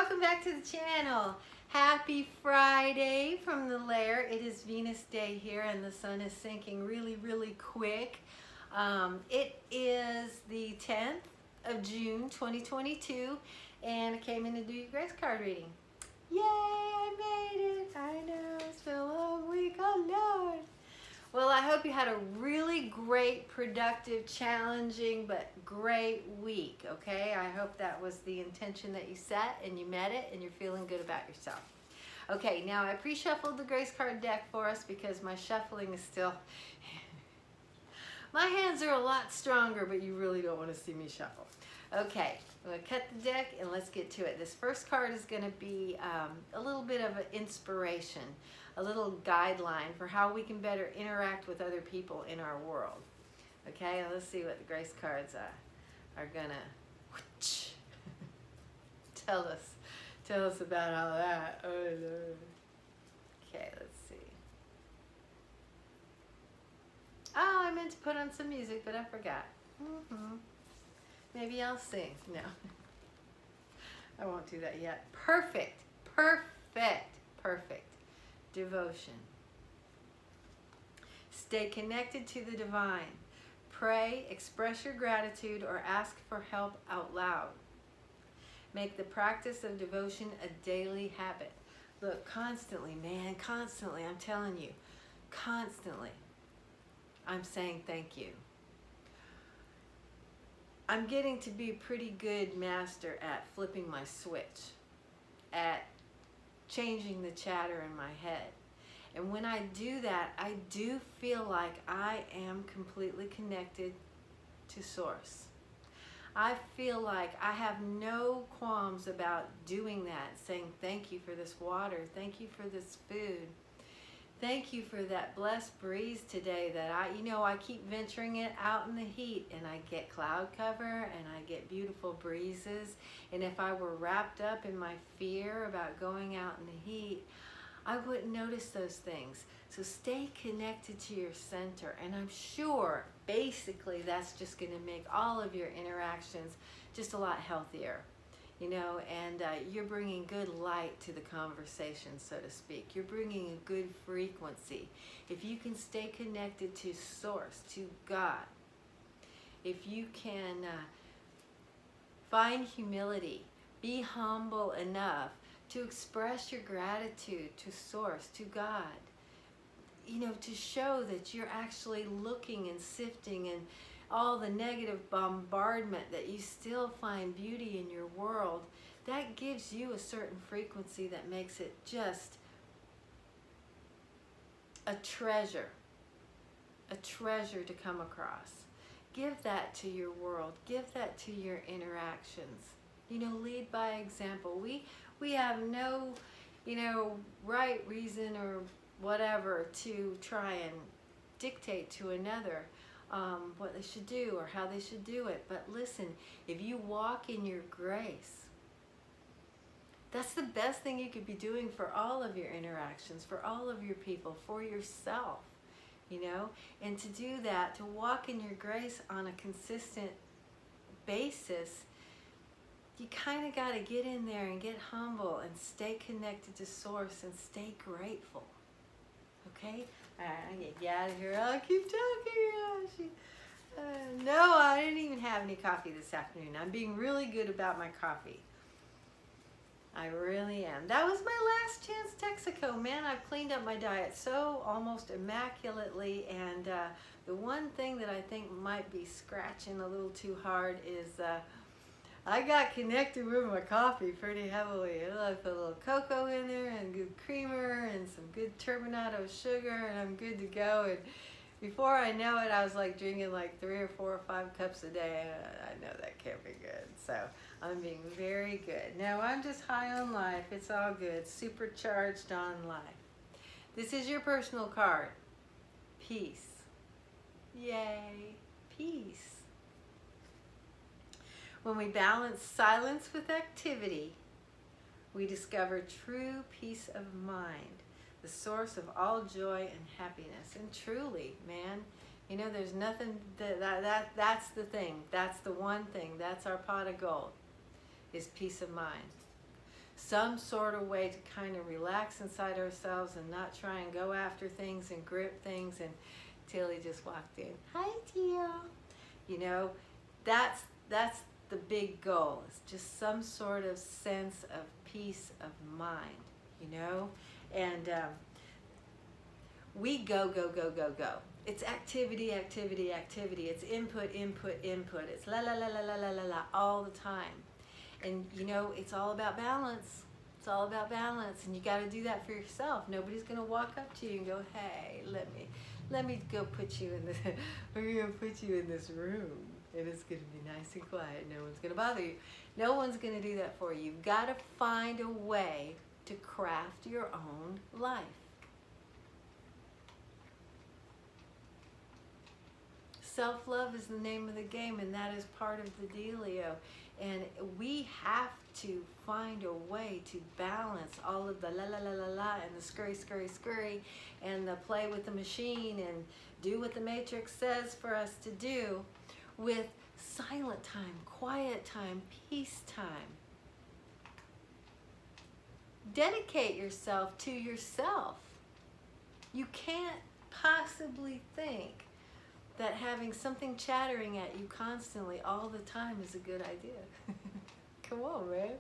welcome back to the channel. Happy Friday from the lair. It is Venus Day here and the sun is sinking really quick. It is the 10th of June 2022 and I came in to do your grace card reading. Yay, I made it. I know, it's been a long week, oh Lord. Well, I hope you had a really great, productive, challenging, but great week, okay? I hope that was the intention that you set and you met it and you're feeling good about yourself. Okay, now I pre-shuffled the grace card deck for us because my shuffling is still... My hands are a lot stronger, but you really don't want to see me shuffle. Okay, I'm going to cut the deck and let's get to it. This first card is going to be a little bit of an inspiration, a little guideline for how we can better interact with other people in our world. Okay, let's see what the grace cards are going to tell us about all that. Oh, Lord. Okay, let's see. Oh, I meant to put on some music, but I forgot. Maybe I'll sing. No, I won't do that yet. Perfect. Devotion. Stay connected to the divine. Pray, express your gratitude, or ask for help out loud. Make the practice of devotion a daily habit. Look, constantly, man, constantly, I'm telling you, constantly, I'm saying thank you. I'm getting to be a pretty good master at flipping my switch, at changing the chatter in my head. And when I do that, I do feel like I am completely connected to Source. I feel like I have no qualms about doing that, saying thank you for this water, thank you for this food, thank you for that blessed breeze today that I keep venturing it out in the heat and I get cloud cover and I get beautiful breezes. And if I were wrapped up in my fear about going out in the heat, I wouldn't notice those things. So stay connected to your center, and I'm sure basically that's just going to make all of your interactions just a lot healthier, and you're bringing good light to the conversation, so to speak. You're bringing a good frequency. If you can stay connected to Source, to God, if you can find humility, be humble enough to express your gratitude to Source, to God, to show that you're actually looking and sifting and all the negative bombardment, that you still find beauty in your world, that gives you a certain frequency that makes it just a treasure to come across. Give that to your world. Give that to your interactions. Lead by example. We have no, right reason or whatever to try and dictate to another what they should do or how they should do it. But listen, if you walk in your grace, that's the best thing you could be doing for all of your interactions, for all of your people, for yourself, and to do that, to walk in your grace on a consistent basis, you kind of got to get in there and get humble and stay connected to Source and stay grateful. Okay? All right, I get you out of here. I'll keep talking. No, I didn't even have any coffee this afternoon. I'm being really good about my coffee. I really am. That was my last chance Texaco. Man, I've cleaned up my diet so almost immaculately, and the one thing that I think might be scratching a little too hard is I got connected with my coffee pretty heavily. I put a little cocoa in there and good creamer and some good turbinado sugar, and I'm good to go. And before I know it, I was like drinking like 3 or 4 or 5 cups a day. I know that can't be good. So I'm being very good. Now I'm just high on life. It's all good. Supercharged on life. This is your personal card. Peace. Yay. Peace. When we balance silence with activity, we discover true peace of mind, the source of all joy and happiness. And truly, man, there's nothing, that's the thing. That's the one thing. That's our pot of gold, is peace of mind. some sort of way to kind of relax inside ourselves and not try and go after things and grip things. And Tilly just walked in. Hi, Teal. You know, that's the big goal. It's just some sort of sense of peace of mind, you know? And we go, go, go, go, go. It's activity, activity, activity. It's input, input, input. It's la, la, la, la, la, la, la, la, all the time. And, you know, it's all about balance. It's all about balance. And you got to do that for yourself. Nobody's going to walk up to you and go, hey, let me go put you in this, we're going to put you in this room. And it's going to be nice and quiet. No one's going to bother you. No one's going to do that for you. You've got to find a way to craft your own life. Self-love is the name of the game, and that is part of the dealio. And we have to find a way to balance all of the la la la la la and the scurry, scurry, scurry, and the play with the machine and do what the Matrix says for us to do with silent time, quiet time, peace time. Dedicate yourself to yourself. You can't possibly think that having something chattering at you constantly all the time is a good idea. Come on, man.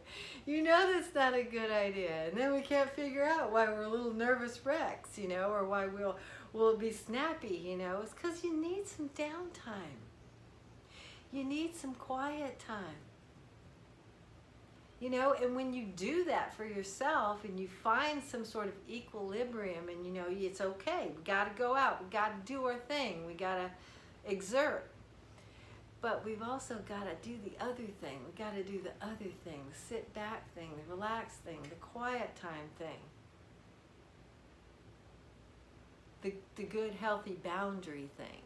You know that's not a good idea. And then we can't figure out why we're little nervous wrecks, you know, or why we'll be snappy, you know. It's because you need some downtime. You need some quiet time. You know, and when you do that for yourself and you find some sort of equilibrium and, you know, it's okay. We got to go out. We got to do our thing. We got to exert. But we've also got to do the other thing. We got to do the other thing, the sit back thing, the relax thing, the quiet time thing. The good, healthy boundary thing.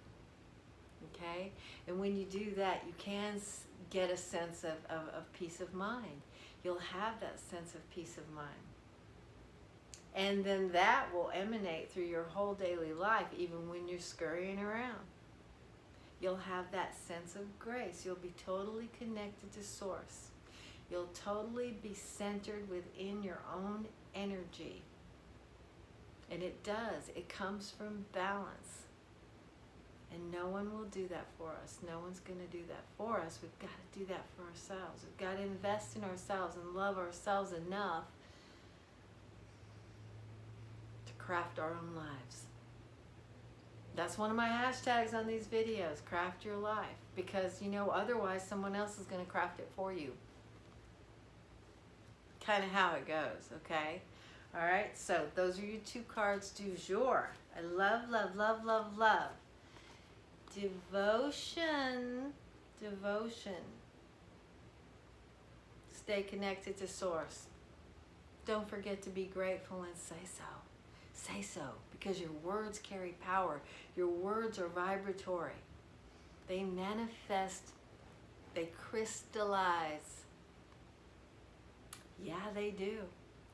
Okay? And when you do that, you can get a sense of peace of mind. You'll have that sense of peace of mind. And then that will emanate through your whole daily life, even when you're scurrying around. You'll have that sense of grace. You'll be totally connected to Source. You'll totally be centered within your own energy. And it does. It comes from balance. And no one will do that for us. No one's going to do that for us. We've got to do that for ourselves. We've got to invest in ourselves and love ourselves enough to craft our own lives. That's one of my hashtags on these videos, craft your life. Because, you know, otherwise someone else is going to craft it for you. Kind of how it goes, okay? All right, so those are your two cards du jour. I love, love, love, love, love. Devotion. Devotion. Stay connected to Source. Don't forget to be grateful and say so. Say so, because your words carry power. Your words are vibratory. They manifest. They crystallize. Yeah, they do.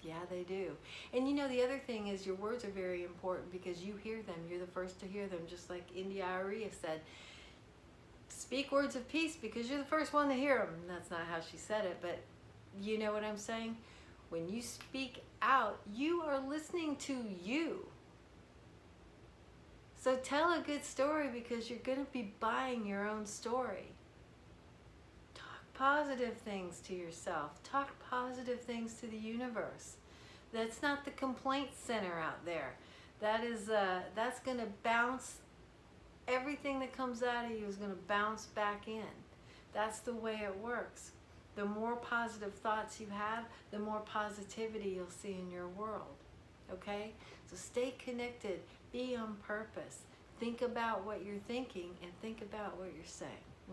Yeah, they do. And you know, the other thing is your words are very important because you hear them. You're the first to hear them, just like India Aria said. Speak words of peace because you're the first one to hear them. And that's not how she said it, but you know what I'm saying? When you speak out, you are listening to you. So tell a good story because you're going to be buying your own story. Positive things to yourself. Talk positive things to the universe. That's not the complaint center out there. That is that's going to bounce. Everything that comes out of you is going to bounce back in. That's the way it works. The more positive thoughts you have, the more positivity you'll see in your world. Okay? So stay connected. Be on purpose. Think about what you're thinking and think about what you're saying.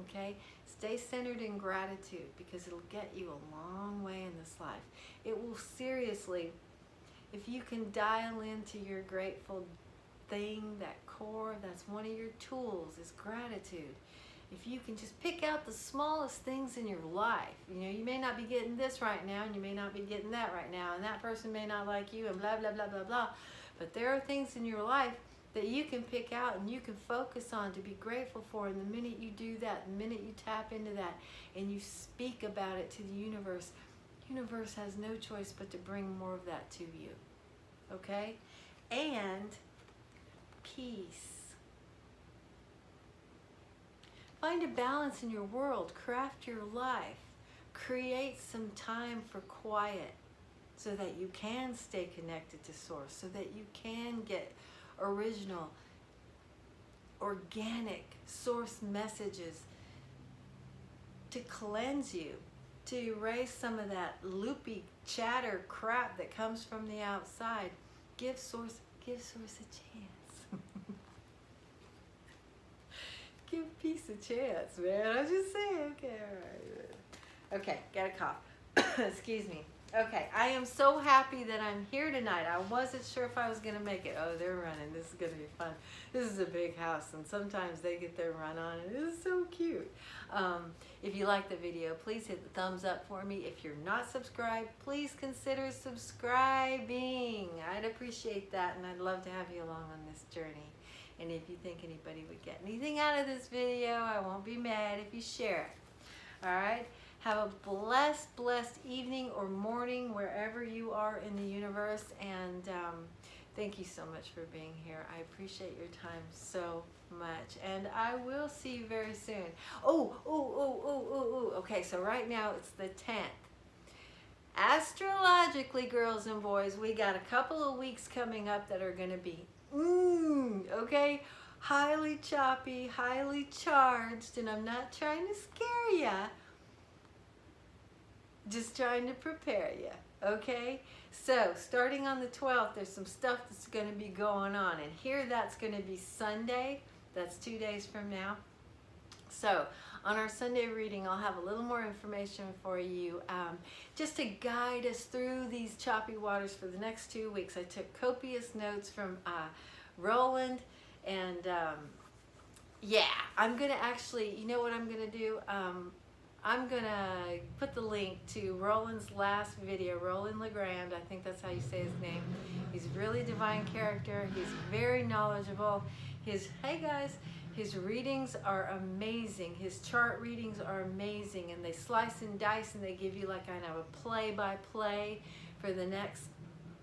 Okay? Stay centered in gratitude because it'll get you a long way in this life. It will seriously, if you can dial into your grateful thing, that core, that's one of your tools is gratitude. If you can just pick out the smallest things in your life, you know, you may not be getting this right now and you may not be getting that right now and that person may not like you and blah, blah, blah, blah, blah. But there are things in your life that you can pick out and you can focus on to be grateful for. And the minute you do that, the minute you tap into that and you speak about it to the universe, universe has no choice but to bring more of that to you. Okay? And peace. Find a balance in your world. Craft your life. Create some time for quiet so that you can stay connected to Source, so that you can get original, organic Source messages to cleanse you, to erase some of that loopy chatter crap that comes from the outside. Give Source a chance. Give peace a chance, man. I'm just saying. Okay, all right. Okay, got a cough. Excuse me. Okay, I am so happy that I'm here tonight. I wasn't sure if I was going to make it. Oh, they're running. This is going to be fun. This is a big house, and sometimes they get their run on, and it is so cute. If you like the video, please hit the thumbs up for me. If you're not subscribed, please consider subscribing. I'd appreciate that, and I'd love to have you along on this journey. And if you think anybody would get anything out of this video, I won't be mad if you share it. All right? Have a blessed evening or morning wherever you are in the universe. And thank you so much for being here. I appreciate your time so much. And I will see you very soon. Okay, so right now it's the 10th. Astrologically, girls and boys, we got a couple of weeks coming up that are going to be, okay, highly choppy, highly charged. And I'm not trying to scare ya. Just trying to prepare you, okay? So, starting on the 12th, there's some stuff that's going to be going on. And here that's going to be Sunday. That's 2 days from now. So, on our Sunday reading, I'll have a little more information for you just to guide us through these choppy waters for the next 2 weeks. I took copious notes from Roland. And, yeah, I'm going to actually, you know what I'm going to do? I'm going to put the link to Roland's last video, Roland Legrand, I think that's how you say his name. He's a really divine character. He's very knowledgeable. Hey guys, his readings are amazing. His chart readings are amazing, and they slice and dice, and they give you like kind of a play-by-play for the next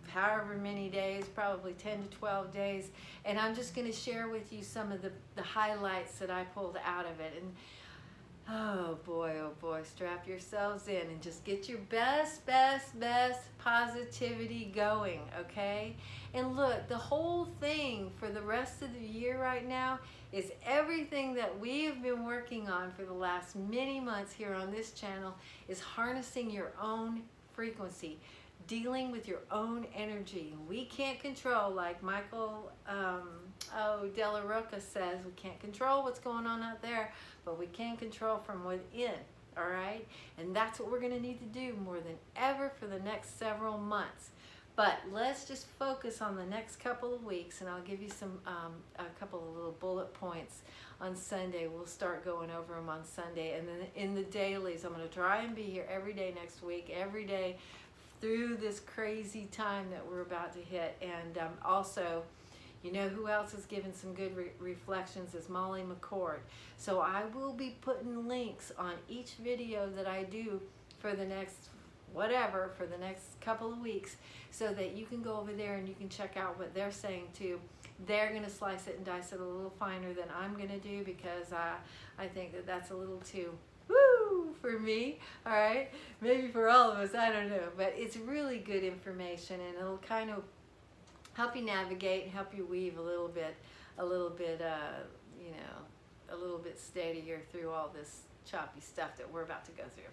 however many days, probably 10 to 12 days. And I'm just going to share with you some of the highlights that I pulled out of it. And oh boy, strap yourselves in and just get your best positivity going, okay? And look, the whole thing for the rest of the year right now is everything that we have been working on for the last many months here on this channel is harnessing your own frequency, dealing with your own energy. We can't control, like Michael Della Rocca says, we can't control what's going on out there, but we can control from within, all right? And that's what we're going to need to do more than ever for the next several months. But let's just focus on the next couple of weeks, and I'll give you some a couple of little bullet points on Sunday. We'll start going over them on Sunday, and then in the dailies, I'm going to try and be here every day next week, every day through this crazy time that we're about to hit. And also, you know who else is giving some good reflections is Molly McCord. So I will be putting links on each video that I do for the next whatever, for the next couple of weeks, so that you can go over there and you can check out what they're saying too. They're going to slice it and dice it a little finer than I'm going to do, because I think that that's a little too woo for me, all right? Maybe for all of us, I don't know. But it's really good information, and it'll kind of help you navigate and help you weave a little bit, you know, a little bit steadier through all this choppy stuff that we're about to go through.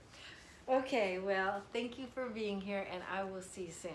Okay, well, thank you for being here, and I will see you soon.